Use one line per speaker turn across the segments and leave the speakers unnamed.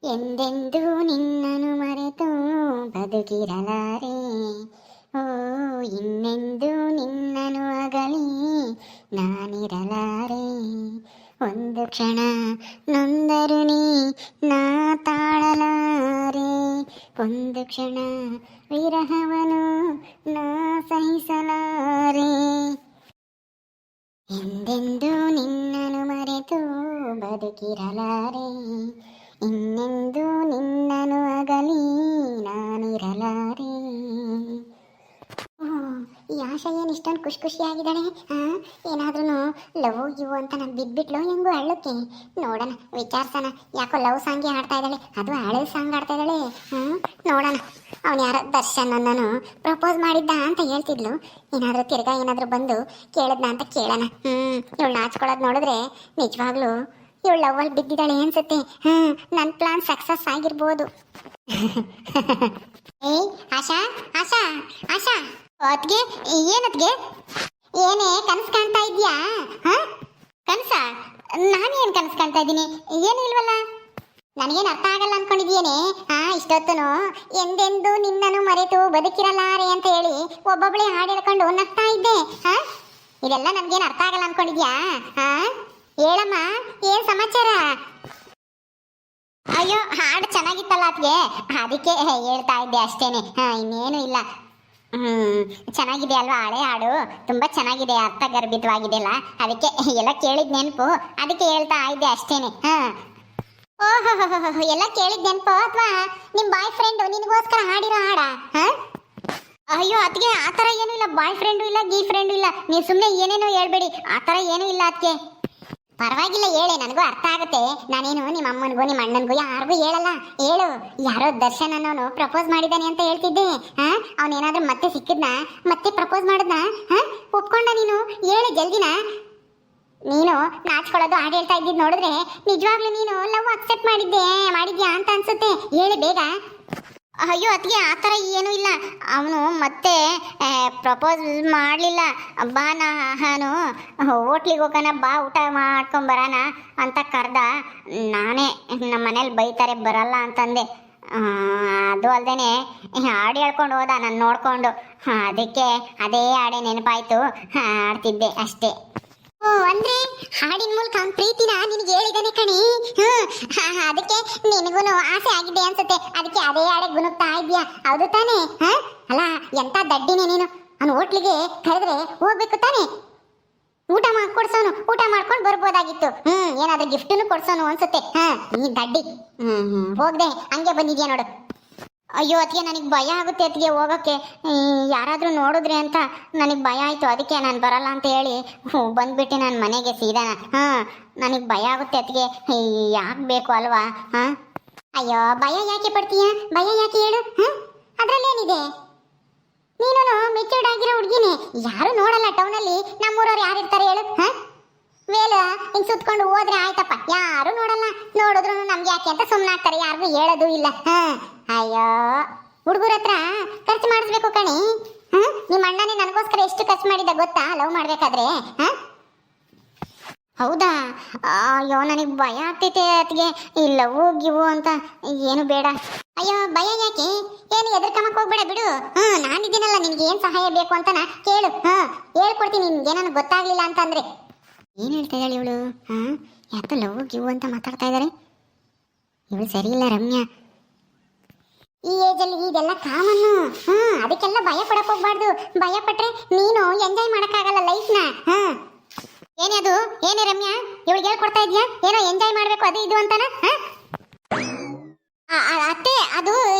ಎಂದೆಂದೂ ನಿನ್ನನು ಮರೆತು ಬದುಕಿರಲಾರೆ. ಓ ಇನ್ನೆಂದೂ ನಿನ್ನನು ಅಗಲಿ ನಾನಿರಲಾರೆ. ಒಂದು ಕ್ಷಣ ನೊಂದರು ನೀ ನಾ ತಾಳಲಾರೆ. ಒಂದು ಕ್ಷಣ ವಿರಹವನು ನಾ ಸಹಿಸಲಾರೆ. ಎಂದೆಂದೂ ನಿನ್ನನು ಮರೆತು ಬದುಕಿರಲಾರೆ. ಇನ್ನೆಂದೂ ನಿನ್ನನು ಅಗಲಿ ನಾನಿರಲಾರೆ. ಈ ಆಶಾ ಏನು ಇಷ್ಟೊಂದು ಖುಷಿಯಾಗಿದ್ದಾಳೆ. ಏನಾದ್ರೂ ಲವ್ ಯು ಅಂತ ನಾನು ಬಿದ್ಬಿಟ್ಲು ಹೆಂಗು ಅಳ್ಳಕ್ಕೆ. ನೋಡೋಣ, ವಿಚಾರಿಸೋಣ. ಯಾಕೋ ಲವ್ ಸಾಂಗೇ ಆಡ್ತಾ ಇದ್ದಾಳೆ, ಅದು ಹಳೆ ಸಾಂಗ್ ಆಡ್ತಾ ಇದ್ದಾಳೆ. ನೋಡೋಣ. ಅವನು ಯಾರ ದರ್ಶನ್ ನನ್ನನ್ನು ಪ್ರಪೋಸ್ ಮಾಡಿದ್ದ ಅಂತ ಹೇಳ್ತಿದ್ಲು. ಏನಾದರೂ ತಿರ್ಗಾ ಏನಾದರೂ ಬಂದು ಕೇಳಿದ್ನ ಅಂತ ಕೇಳೋಣ. ಇವಳು ನಾಚ್ಕೊಳ್ಳೋದು ನೋಡಿದ್ರೆ ನಿಜವಾಗ್ಲೂ ಇವಳು ಲವ್ವಲ್ಲಿ ಬಿದ್ದಿದ್ದಾಳೆ ಅನ್ಸುತ್ತೆ. ನನ್ನ ಪ್ಲಾನ್ ಸಕ್ಸಸ್ ಆಗಿರ್ಬೋದು. ಏಯ್ ಆಶಾ ಆಶಾ ಆಶಾ, ಅತ್ಗೆ ಏನತ್ಗೆ? ಏನೇ ಕನಸು ಕಾಣ್ತಾ ಇದ್ಯಾ? ಕನಸ? ನಾನೇನು ಕನಸು ಕಾಣ್ತಾ ಇದ್ದೀನಿ? ಏನೂ ಇಲ್ವಲ್ಲ. ನನಗೇನು ಅರ್ಥ ಆಗಲ್ಲ ಅನ್ಕೊಂಡಿದ್ಯೇನೆ. ಇಷ್ಟೊತ್ತನು ಎಂದೆಂದು ನಿನ್ನನ್ನು ಮರೆತು ಬದುಕಿರಲಾರೆ ಅಂತ ಹೇಳಿ ಒಬ್ಬೊಬ್ಬಳೆ ಹಾಡು ಹೇಳ್ಕೊಂಡು ನಗ್ತಾ ಇದ್ದೆ. ಇದೆಲ್ಲ ನನ್ಗೇನು ಅರ್ಥ ಆಗಲ್ಲ ಅನ್ಕೊಂಡಿದ್ಯಾ? ಹೇಳಮ್ಮ, ಏನ್ ಸಮಾಚಾರ? ಅಯ್ಯೋ, ಹಾಡು ಚೆನ್ನಾಗಿತ್ತಲ್ಲ ಅದ್ಗೆ, ಅದಕ್ಕೆ ಹೇಳ್ತಾ ಇದ್ದೆ ಅಷ್ಟೇನೆ. ಇನ್ನೇನು ಇಲ್ಲ. ಚೆನ್ನಾಗಿದೆ ಅಲ್ವಾ ಹಳೆ ಹಾಡು? ತುಂಬಾ ಚೆನ್ನಾಗಿದೆ, ಅರ್ಥಗರ್ಭಿತವಾಗಿದೆ ಅಲ್ಲ, ಅದಕ್ಕೆ ಎಲ್ಲ ಕೇಳಿದ್ ನೆನಪು, ಅದಕ್ಕೆ ಹೇಳ್ತಾ ಇದ್ದೆ ಅಷ್ಟೇನೆ. ಓಹೋ, ಎಲ್ಲ ಕೇಳಿದ್ ನೆನಪು ಅಥವಾ ನಿಮ್ ಬಾಯ್ ಫ್ರೆಂಡ್ ನಿನಗೋಸ್ಕರ ಹಾಡಿರೋ ಹಾಡ? ಅಯ್ಯೋ ಅದ್ಗೆ ಆ ಥರ ಏನೂ ಇಲ್ಲ. ಬಾಯ್ ಫ್ರೆಂಡು ಇಲ್ಲ, ಗೀ ಫ್ರೆಂಡು ಇಲ್ಲ. ನೀವು ಸುಮ್ಮನೆ ಏನೇನೋ ಹೇಳ್ಬೇಡಿ. ಆ ಥರ ಏನೂ ಇಲ್ಲ ಅದಕ್ಕೆ. ಪರವಾಗಿಲ್ಲ, ಹೇಳಿ, ನನಗೂ ಅರ್ಥ ಆಗುತ್ತೆ. ನಾನೇನು ನಿಮ್ಮ ಅಮ್ಮನಿಗೂ ನಿಮ್ಮ ಅಣ್ಣನಿಗೂ ಯಾರಿಗೂ ಹೇಳಲ್ಲ. ಹೇಳು, ಯಾರೋ ದರ್ಶನ್ ಅನ್ನೋನು ಪ್ರಪೋಸ್ ಮಾಡಿದ್ದಾನೆ ಅಂತ ಹೇಳ್ತಿದ್ದೆ. ಅವನೇನಾದ್ರೂ ಮತ್ತೆ ಸಿಕ್ಕಿದ್ನ, ಮತ್ತೆ ಪ್ರಪೋಸ್ ಮಾಡಿದ್ನ? ಒಪ್ಕೊಂಡ ನೀನು? ಹೇಳು ಜಲ್ದಿನ. ನೀನು ನಾಚ್ಕೊಳ್ಳೋದು ಹಾಡು ಹೇಳ್ತಾ ಇದ್ದಿದ್ದು ನೋಡಿದ್ರೆ ನಿಜವಾಗ್ಲೂ ನೀನು ಲವ್ ಅಕ್ಸೆಪ್ಟ್ ಮಾಡಿದ್ಯಾ ಅಂತ ಅನ್ಸುತ್ತೆ. ಹೇಳಿ ಬೇಗ. ಅಯ್ಯೋ ಅದಕ್ಕೆ ಆ ಥರ ಏನೂ ಇಲ್ಲ. ಅವನು ಮತ್ತೆ ಪ್ರಪೋಸ್ ಮಾಡಲಿಲ್ಲ. ಬಾ ನಾನು ಹೋಟ್ಲಿಗೆ ಹೋಗೋಣ, ಬಾ ಊಟ ಮಾಡ್ಕೊಂಬರೋಣ ಅಂತ ಕರೆದ. ನಾನೇ ನಮ್ಮ ಮನೇಲಿ ಬೈತಾರೆ ಬರಲ್ಲ ಅಂತಂದೆ. ಅದು ಅಲ್ಲದೆ ಹಾಡು ಹೇಳ್ಕೊಂಡು ಹೋದ ನಾನು ನೋಡಿಕೊಂಡು. ಅದಕ್ಕೆ ಅದೇ ಹಾಡೇ ನೆನಪಾಯಿತು, ಹಾಡ್ತಿದ್ದೆ ಅಷ್ಟೇ. ಓ, ಅಂದ್ರೆ ಹಾಡಿನ ಮೂಲಕ ಅವ್ನ ಪ್ರೀತಿನ ನಿನಗೆ ಹೇಳಿದಾನೆ ಕಣಿ. ಅದಕ್ಕೆ ನಿನಗೂ ಆಸೆ ಆಗಿದೆ ಅನ್ಸುತ್ತೆ. ಅದಕ್ಕೆ ಅದೇ ಹಾಡೆ ಗುಣಗ್ತಾ ಇದ್ಯಾ, ಹೌದು ತಾನೇ? ಅಲ್ಲ, ಎಂತ ದಡ್ಡಿನೇ ನೀನು. ಅವ್ನು ಹೋಟ್ಲಿಗೆ ಕರೆದ್ರೆ ಹೋಗ್ಬೇಕು ತಾನೆ, ಊಟ ಕೊಡ್ಸೋನು, ಊಟ ಮಾಡ್ಕೊಂಡು ಬರ್ಬೋದಾಗಿತ್ತು. ಏನಾದ್ರೂ ಗಿಫ್ಟನ್ನು ಕೊಡ್ಸೋನು ಅನ್ಸುತ್ತೆ. ನೀ ದಡ್ಡಿ. ಹೋಗ್ದೆ ಹಂಗೆ ಬಂದಿದ್ಯಾ ನೋಡು. ಅಯ್ಯೋ ಅದಕ್ಕೆ ನನಗೆ ಭಯ ಆಗುತ್ತೆ ಅದಕ್ಕೆ ಹೋಗೋಕ್ಕೆ. ಯಾರಾದರೂ ನೋಡಿದ್ರೆ ಅಂತ ನನಗೆ ಭಯ ಆಯಿತು. ಅದಕ್ಕೆ ನಾನು ಬರಲ್ಲ ಅಂತ ಹೇಳಿ ಬಂದ್ಬಿಟ್ಟೆ ನಾನು ಮನೆಗೆ ಸೀದಾ. ನನಗೆ ಭಯ ಆಗುತ್ತೆ ಅದಕ್ಕೆ. ಯಾಕೆ ಬೇಕು ಅಲ್ವಾ? ಅಯ್ಯೋ ಭಯ ಯಾಕೆ ಪಡ್ತೀಯ? ಭಯ ಯಾಕೆ ಹೇಳು? ಅದರಲ್ಲೇನಿದೆ? ನೀನು ಮೆಚೂರ್ಡ್ ಆಗಿರೋ ಹುಡುಗಿನೇ, ಯಾರು ನೋಡಲ್ಲ ಟೌನಲ್ಲಿ. ನಮ್ಮೂರವ್ರು ಯಾರು ಇರ್ತಾರೆ ಹೇಳು? ವೇಲ ಹಿಂಗೆ ಸುತ್ಕೊಂಡು ಹೋದ್ರೆ ಆಯ್ತಪ್ಪ, ಯಾರು ನೋಡಲ್ಲ. ನೋಡಿದ್ರು ನಮ್ಗೆ ಯಾಕೆ ಅಂತ ಸುಮ್ಮನಾಗ್ತಾರೆ, ಯಾರಿಗೂ ಹೇಳೋದು ಇಲ್ಲ. ಅಯ್ಯೋ, ಹುಡುಗರ ಹತ್ರ ಖರ್ಚು ಮಾಡಿಸ್ಬೇಕು ಕಣಿ. ನಿಮ್ಮ ಅಣ್ಣನೇ ನನಗೋಸ್ಕರ ಎಷ್ಟು ಖರ್ಚು ಮಾಡಿದ್ದ ಗೊತ್ತಾ ಲವ್ ಮಾಡ್ಬೇಕಾದ್ರೆ? ಹೌದಾ? ಅಯ್ಯೋ ನನಗೆ ಭಯ ಆಗ್ತೈತೆ ಅದಕ್ಕೆ. ಈ ಲವ್ ಗಿವು ಅಂತ ಏನು ಬೇಡ. ಅಯ್ಯೋ ಭಯ ಯಾಕೆ? ಏನು ಎದುರ್ಕಮಕ್ಕೆ ಹೋಗ್ಬೇಡ ಬಿಡು. ನಾನಿದ್ದೀನಲ್ಲ, ನಿನ್ಗೆ ಏನು ಸಹಾಯ ಬೇಕು ಅಂತನ ಕೇಳು. ಹೇಳ್ಕೊಡ್ತೀನಿ ನಿನ್ಗೆ ನನಗೆ ಗೊತ್ತಾಗ್ಲಿಲ್ಲ ಅಂತಂದ್ರೆ. ಏನು ಹೇಳ್ತಾ ಇದ್ದಾಳೆ ಇವಳು? ಯಾಕೆ ಲವ್ ಗಿವು ಅಂತ ಮಾತಾಡ್ತಾ ಇದ್ದಾರೆ? ಇವಳು ಸರಿ ಇಲ್ಲ ರಮ್ಯಾ. ಈ ಏಜಲ್ಲಿ ಇದೆಲ್ಲ ಕಾಮನ್ನು. ಅದಕ್ಕೆಲ್ಲ ಭಯ ಪಡಕ್ ಹೋಗ್ಬಾರ್ದು. ಭಯ ಪಟ್ರೆ ನೀನು ಎಂಜಾಯ್ ಮಾಡಕ್ಕಾಗಲ್ಲ ಲೈಫ್ನ. ಏನೇ ಏನೇ ರಮ್ಯಾ, ಇವಳಿಗೆ ಹೇಳ್ಕೊಡ್ತಾ ಇದ್ಯಾ ಏನೋ ಎಂಜಾಯ್ ಮಾಡ್ಬೇಕು ಅದು ಇದು ಅಂತಾನ? ಅತ್ತೆ ಅದು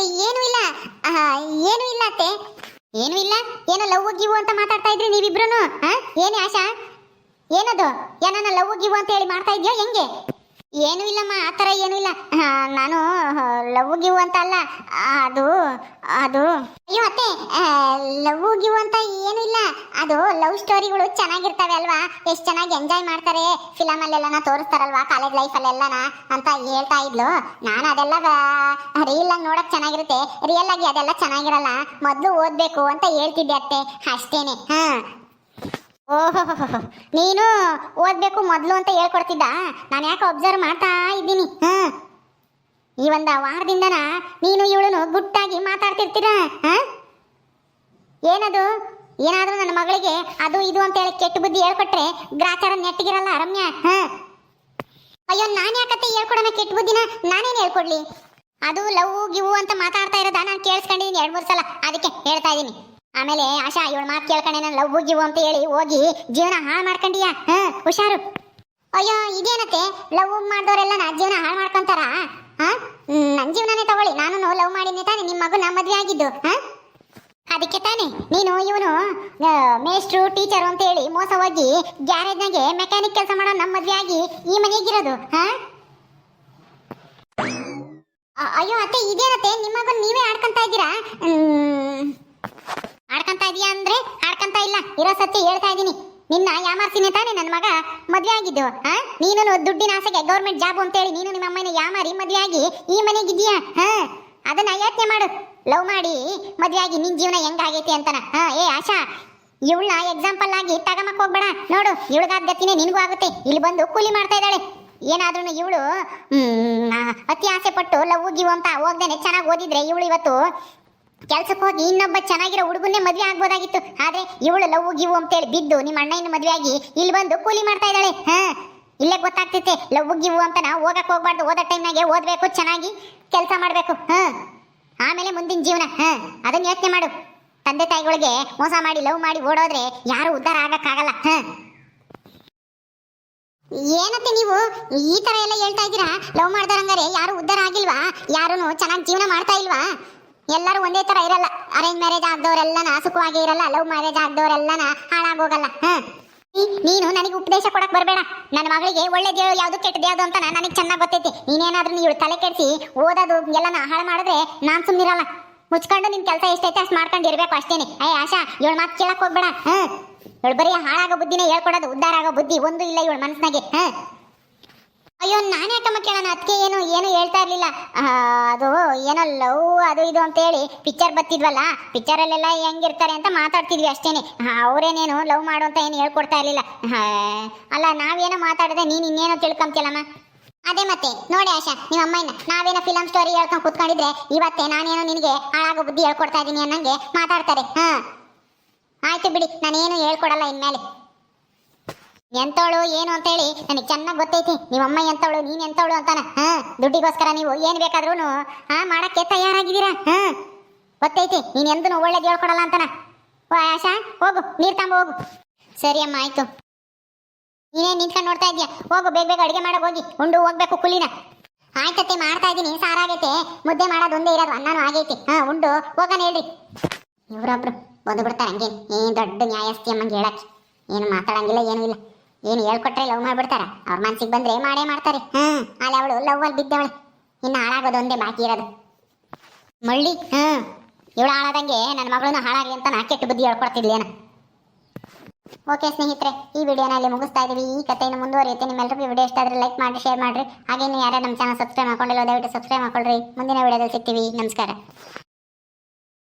ಏನೂ ಇಲ್ಲ, ಏನೂ ಇಲ್ಲ ಅತ್ತೆ, ಏನೂ ಇಲ್ಲ. ಏನೋ ಲವ್ ಗಿವು ಅಂತ ಮಾತಾಡ್ತಾ ಇದ್ರಿ ನೀವಿಬ್ರು. ಏನೇ ಆಶಾ, ಏನದು? ಏನನ್ನ ಲವ್ ಗಿವ್ ಅಂತ ಹೇಳಿ ಮಾಡ್ತಾ ಇದೆಯಾ ಹೆಂಗೆ? ಏನೂ ಇಲ್ಲಮ್ಮ, ಆ ಥರ ಏನೂ ಇಲ್ಲ. ನಾನು ಲವ್ ಗಿವ್ ಅಂತ ಅಲ್ಲ, ಅದು ಅದು ಅಯ್ಯೋ ಅತ್ತೆ, ಲವ್ ಗಿವ್ ಅಂತ ಏನೂ ಇಲ್ಲ. ಅದು ಲವ್ ಸ್ಟೋರಿಗಳು ಚೆನ್ನಾಗಿರ್ತವೆ ಅಲ್ವಾ, ಎಷ್ಟು ಚೆನ್ನಾಗಿ ಎಂಜಾಯ್ ಮಾಡ್ತಾರೆ ಫಿಲಮಲ್ಲೆಲ್ಲನ ತೋರಿಸ್ತಾರಲ್ವಾ, ಕಾಲೇಜ್ ಲೈಫಲ್ಲೆಲ್ಲನ ಅಂತ ಹೇಳ್ತಾ ಇದ್ಲು. ನಾನು ಅದೆಲ್ಲ ರೀಲ್ ಆಗಿ ನೋಡಕ್ ಚೆನ್ನಾಗಿರುತ್ತೆ, ರಿಯಲ್ ಆಗಿ ಅದೆಲ್ಲ ಚೆನ್ನಾಗಿರಲ್ಲ. ಮೊದಲು ಓದಬೇಕು ಅಂತ ಹೇಳ್ತಿದ್ದೆ ಅತ್ತೆ, ಅಷ್ಟೇನೆ. ಓಹೋ, ನೀನು ಓದ್ಬೇಕು ಮೊದಲು ಅಂತ ಹೇಳ್ಕೊಡ್ತಿದ್ದ. ನಾನು ಯಾಕೆ ಅಬ್ಸರ್ವ್ ಮಾಡ್ತಾ ಇದ್ದೀನಿ. ಈ ಒಂದು ವಾರದಿಂದನ ನೀನು ಇವಳು ಗುಟ್ಟಾಗಿ ಮಾತಾಡ್ತಿರ್ತೀರಾ? ಏನದು? ಏನಾದ್ರೂ ನನ್ನ ಮಗಳಿಗೆ ಅದು ಇದು ಅಂತ ಹೇಳಿ ಕೆಟ್ಟ ಬುದ್ಧಿ ಹೇಳ್ಕೊಟ್ರೆ ಗ್ರಾಚಾರ ನೆಟ್ಟಿಗಿರಲ್ಲ ರಮ್ಯಾ. ಅಯ್ಯೋ ನಾನು ಯಾಕತ್ತೆ ಹೇಳ್ಕೊಡೋಣ ಕೆಟ್ಟ ಬುದ್ಧಿನ? ನಾನೇನು ಹೇಳ್ಕೊಡ್ಲಿ? ಅದು ಲವ್ ಗಿವು ಅಂತ ಮಾತಾಡ್ತಾ ಇರೋದ ನಾನು ಕೇಳಿಸ್ಕೊಂಡಿದ್ದೀನಿ 2-3 ಸಲ, ಅದಕ್ಕೆ ಹೇಳ್ತಾ ಇದ್ದೀನಿ. ಆಮೇಲೆ ಆಶಾ ಇವಳು ಮಾತು ಕೇಳ್ಕೊಂಡೆ ನಾನು ಲವ್ ಗಿವು ಅಂತ ಹೇಳಿ ಹೋಗಿ ಜೀವನ ಹಾಳು ಮಾಡ್ಕೊಂಡಿಯಾ? ಹುಷಾರು. ಅಯ್ಯೋ ಇದೇನತ್ತೆ ಲವ್ ಮಾಡಿದವರೆಲ್ಲ ಜೀವನ ಹಾಳು ಮಾಡ್ಕೊಂತಾರ? ನನ್ನ ಜೀವನನೇ ತಗೊಳ್ಳಿ, ನಾನು ಲವ್ ಮಾಡಿದ್ದೆ ತಾನೆ ನಿಮ್ಮ ಮಗನ ಮದುವೆ ಆಗಿದ್ದು. ಅದಕ್ಕೆ ತಾನೆ ನೀನು ಇವನು ಮೇಸ್ಟ್ರು ಟೀಚರು ಅಂತ ಹೇಳಿ ಮೋಸ ಹೋಗಿ ಗ್ಯಾರೇಜ್ನಾಗೆ ಮೆಕ್ಯಾನಿಕ್ ಕೆಲಸ ಮಾಡೋ ನಮ್ಮ ಮದುವೆ ಆಗಿ ಈ ಮನೆಗಿರೋದು. ಅಯ್ಯೋ ಅತ್ತೆ ಇದೇನತ್ತೆ ನಿಮ್ಮ ಮಗನ್ ನೀವೇ ಆಡ್ಕೊಂತ ಇದ್ದೀರಾ? ಆಡ್ಕೊಂತ ಇದೀಯಾ ಅಂದ್ರೆ ಆಡ್ಕೊಂತ ಇಲ್ಲ, ಇರೋ ಸತ್ಯ ಹೇಳ್ತಾ ಇದ್ದೀನಿ. ನಿನ್ನ ಯಾಮಾರ್ಸಿನೇ ತಾನೆ ನನ್ನ ಮಗ ಮದುವೆ ಆಗಿದ್ದು. ನೀನು ದುಡ್ಡಿನ ಆಸೆಗೆ ಗೌರ್ಮೆಂಟ್ ಜಾಬ್ ಅಂತ ಹೇಳಿ ನೀನು ನಿಮ್ಮ ಅಮ್ಮನ ಯಾಮಾರಿ ಮದುವೆ ಆಗಿ ಈ ಮನೆಗಿದ್ದೀಯಾ? ಅದನ್ನ ಯೋಚನೆ ಮಾಡು. ಲವ್ ಮಾಡಿ ಮದುವೆ ಆಗಿ ನಿನ್ ಜೀವನ ಹೆಂಗಾಗೈತಿ ಅಂತನ. ಏ ಆಶಾ, ಇವಳನ್ನ ಎಕ್ಸಾಂಪಲ್ ಆಗಿ ತಗಮಕ್ ಹೋಗ್ಬೇಡ. ನೋಡು ಇವಳಿಗಾದ ಗತಿನೇ ನಿನಗೂ ಆಗುತ್ತೆ. ಇಲ್ಲಿ ಬಂದು ಕೂಲಿ ಮಾಡ್ತಾ ಇದ್ದಾಳೆ. ಏನಾದ್ರೂ ಇವಳು ಅತಿ ಆಸೆ ಪಟ್ಟು ಲವ್ ಗಿವ್ ಅಂತ ಹೋಗ್ದೇನೆ ಚೆನ್ನಾಗಿ ಓದಿದ್ರೆ ಇವಳು ಇವತ್ತು ಕೆಲ್ಸಕ್ಕೆ ಹೋಗಿ ಇನ್ನೊಬ್ಬ ಚೆನ್ನಾಗಿರೋ ಹುಡುಗನ್ನೇ ಮದುವೆ ಆಗ್ಬೋದಾಗಿತ್ತು. ಆದ್ರೆ ಇವಳು ಲವ್ ಗಿವ್ ಅಂತೇಳಿ ಬಿದ್ದು ನಿಮ್ಮ ಅಣ್ಣನ ಮದುವೆ ಆಗಿ ಇಲ್ಲಿ ಬಂದು ಕೂಲಿ ಮಾಡ್ತಾ ಇದ್ದಾಳೆ. ಇಲ್ಲೇ ಗೊತ್ತಾಗ್ತೈತೆ ಲವ್ ಗಿವ್ ಅಂತ ನಾವು ಹೋಗಕ್ ಹೋಗ್ಬಾರ್ದು. ಓದೋ ಟೈಮ್ನಾಗೆ ಓದ್ಬೇಕು, ಚೆನ್ನಾಗಿ ಕೆಲಸ ಮಾಡ್ಬೇಕು. ಆಮೇಲೆ ಮುಂದಿನ ಜೀವನ ಅದನ್ನ ಯೋಚನೆ ಮಾಡು. ತಂದೆ ತಾಯಿಗಳಿಗೆ ಮೋಸ ಮಾಡಿ ಲವ್ ಮಾಡಿ ಓಡೋದ್ರೆ ಯಾರು ಉದ್ಧಾರ ಆಗಕ್ಕಾಗಲ್ಲ. ಏನತ್ತೆ ನೀವು ಈ ತರ ಎಲ್ಲ ಹೇಳ್ತಾ ಇದ್ದೀರಾ? ಲವ್ ಮಾಡ್ದಾರಂಗಾರೆ ಯಾರು ಉದ್ಧಾರ ಆಗಿಲ್ವಾ? ಯಾರು ಚೆನ್ನಾಗಿ ಜೀವನ ಮಾಡ್ತಾ ಇಲ್ವಾ? ಎಲ್ಲರೂ ಒಂದೇ ತರ ಇರಲ್ಲ. ಅರೇಂಜ್ ಮ್ಯಾರೇಜ್ ಆಗದವರೆಲ್ಲನ ಸುಖವಾಗಿ ಇರಲ್ಲ, ಲವ್ ಮ್ಯಾರೇಜ್ ಆಗದವರೆಲ್ಲನ ಹಾಳಾಗೋಗಲ್ಲ. ನೀನು ನನಗೆ ಉಪದೇಶ ಕೊಡಕ್ ಬರಬೇಡ. ನನ್ನ ಮಗಳಿಗೆ ಒಳ್ಳೇದು ಯಾವ್ದು ಕೆಟ್ಟದ್ದು ಯಾವ್ದು ಅಂತ ನನಗೆ ಚೆನ್ನಾಗಿ ಗೊತ್ತೈತಿ. ನೀನೇನಾದ್ರೂ ನೀವು ತಲೆ ಕೆಡಿಸಿ ಓದೋದು ಎಲ್ಲನ ಹಾಳು ಮಾಡಿದ್ರೆ ನಾನ್ ಸುಮ್ಮನಿರಲ್ಲ. ಮುಚ್ಕೊಂಡು ನಿನ್ ಕೆಲಸ ಎಷ್ಟೈತೆ ಅಷ್ಟು ಮಾಡ್ಕೊಂಡು ಇರ್ಬೇಕು ಅಷ್ಟೇನೆ. ಆಶಾ ಇವಳು ಮಾತು ಕೇಳಕ್ ಹೋಗ್ಬೇಡ. ಇವಳು ಬರೀ ಹಾಳಾಗೋ ಬುದ್ಧಿನೇ ಹೇಳ್ಕೊಡೋದು, ಉದ್ಧಾರ ಆಗೋ ಬುದ್ಧಿ ಒಂದು ಇಲ್ಲ ಇವಳು ಮನಸ್ಸಿನಾಗೆ. ಅಯ್ಯೋ ನಾನೇ ಯಾಕಮ್ಮ ಕೇಳೋಣ? ಅದಕ್ಕೆ ಏನು ಹೇಳ್ತಾ ಇರ್ಲಿಲ್ಲ. ಅದು ಏನೋ ಲವ್ ಅದು ಇದು ಅಂತ ಹೇಳಿ ಪಿಕ್ಚರ್ ಬರ್ತಿದ್ವಲ್ಲ, ಪಿಕ್ಚರಲ್ಲೆಲ್ಲ ಹೆಂಗಿರ್ತಾರೆ ಅಂತ ಮಾತಾಡ್ತಿದ್ವಿ ಅಷ್ಟೇನೆ. ಅವರೇನೇನು ಲವ್ ಮಾಡು ಅಂತ ಏನು ಹೇಳ್ಕೊಡ್ತಾ ಇರ್ಲಿಲ್ಲ. ಅಲ್ಲ ನಾವೇನೋ ಮಾತಾಡಿದ್ರೆ ನೀನು ಇನ್ನೇನೋ ತಿಳ್ಕೊಂತಿಲ್ಲಮ್ಮ. ಅದೇ ಮತ್ತೆ ನೋಡಿ ಆಶಾ, ನಿಮ್ಮ ಅಮ್ಮನ ನಾವೇನೋ ಫಿಲಮ್ ಸ್ಟೋರಿ ಹೇಳ್ಕೊಂಡು ಕೂತ್ಕೊಂಡಿದ್ರೆ ಇವತ್ತೇ ನಾನೇನೋ ನಿನಗೆ ಹಾಳಾಗೋ ಬುದ್ಧಿ ಹೇಳ್ಕೊಡ್ತಾ ಇದ್ದೀನಿ ಅನ್ನಂಗೆ ಮಾತಾಡ್ತಾರೆ. ಆಯ್ತು ಬಿಡಿ, ನಾನೇನು ಹೇಳ್ಕೊಡಲ್ಲ ಇನ್ಮೇಲೆ. ಎಂತವಳು ಏನು ಅಂತ ಹೇಳಿ ನನಗೆ ಚೆನ್ನಾಗಿ ಗೊತ್ತೈತಿ. ನಿಮ್ಮಮ್ಮ ಎಂತವಳು ನೀನ್ ಎಂತವಳು ಅಂತಾನ. ದುಡ್ಡಿಗೋಸ್ಕರ ನೀವು ಏನ್ ಬೇಕಾದ್ರೂ ಮಾಡಕ್ಕೆ ತಯಾರಾಗಿದ್ದೀರಾ. ಗೊತ್ತೈತಿ ನೀನ್ ಎಂದೂ ಒಳ್ಳೇದು ಹೇಳ್ಕೊಡಲ್ಲ ಅಂತಾನ. ಓ ಆಶಾ ಹೋಗು, ನೀರ್ ತಗೊಂಡು ಹೋಗು. ಸರಿ ಅಮ್ಮ ಆಯ್ತು. ನೀನೇ ನಿಂತ್ಕೊಂಡು ನೋಡ್ತಾ ಇದ್ಯಾ? ಹೋಗು ಬೇಗ ಬೇಗ ಅಡಿಗೆ ಮಾಡೋ ಹೋಗಿ, ಉಂಡು ಹೋಗ್ಬೇಕು ಕೂಲಿನ. ಆಯ್ತತ್ತೆ ಮಾಡ್ತಾ ಇದ್ದೀನಿ, ಸಾರಾಗೈತೆ. ಮುದ್ದೆ ಮಾಡೋದು ಒಂದೇ ಇರೋದು, ಅನ್ನನೂ ಆಗೈತಿ. ಉಂಡು ಹೋಗೋಣ ಹೇಳ್ರಿ. ಇವರೊಬ್ರು ಬಂದು ಬಿಡ್ತಾರೆ ಹಂಗೆ. ಏನ್ ದೊಡ್ಡ ನ್ಯಾಯಸ್ತಿ ಅಮ್ಮಂಗೆ ಹೇಳಕ್ಕೆ. ಏನು ಮಾತಾಡಂಗಿಲ್ಲ, ಏನೂ ಇಲ್ಲ. ಏನು ಹೇಳ್ಕೊಟ್ರೆ ಲವ್ ಮಾಡ್ಬಿಡ್ತಾರ. ಅವ್ರ ಮನ್ಸಿಗೆ ಬಂದ್ರೆ ಮಾಡೇ ಮಾಡ್ತಾರೆ. ಅಲ್ಲಿ ಅವಳು ಲವ್ ಅಲ್ಲಿ ಬಿದ್ದವಳೆ. ಇನ್ನು ಹಾಳಾಗೋದು ಒಂದೇ ಬಾಕಿ ಇರೋದು. ಮಳ್ಳಿ ಇವಳು ಹಾಳಾದಂಗೆ ನನ್ನ ಮಗಳನ್ನ ಹಾಳಾಗಿ ಅಂತ ನಾ ಕೆಟ್ಟ ಬುದ್ಧಿ ಹೇಳ್ಕೊಡ್ತಿದ್ಲೇನ. ಓಕೆ ಸ್ನೇಹಿತರೆ, ಈ ವಿಡಿಯೋನ ಅಲ್ಲಿ ಮುಗಿಸ್ತಾ ಇದೀವಿ. ಈ ಕಥೆಯನ್ನು ಮುಂದುವರಿಯುತ್ತೆ. ನಿಮ್ಮೆಲ್ಲರಿಗೂ ವಿಡಿಯೋ ಇಷ್ಟ ಆದರೆ ಲೈಕ್ ಮಾಡಿ, ಶೇರ್ ಮಾಡಿರಿ. ಹಾಗೇನು ಯಾರು ನಮ್ಮ ಚಾನಲ್ ಸಬ್ಸ್ಕ್ರೈಬ್ ಮಾಡ್ಕೊಂಡಿಲ್ಲ ದಯವಿಟ್ಟು ಸಬ್ಸ್ಕ್ರೈಬ್ ಮಾಡ್ಕೊಳ್ರಿ. ಮುಂದಿನ ವಿಡಿಯೋದಲ್ಲಿ ಸಿಗ್ತೀವಿ. ನಮಸ್ಕಾರ.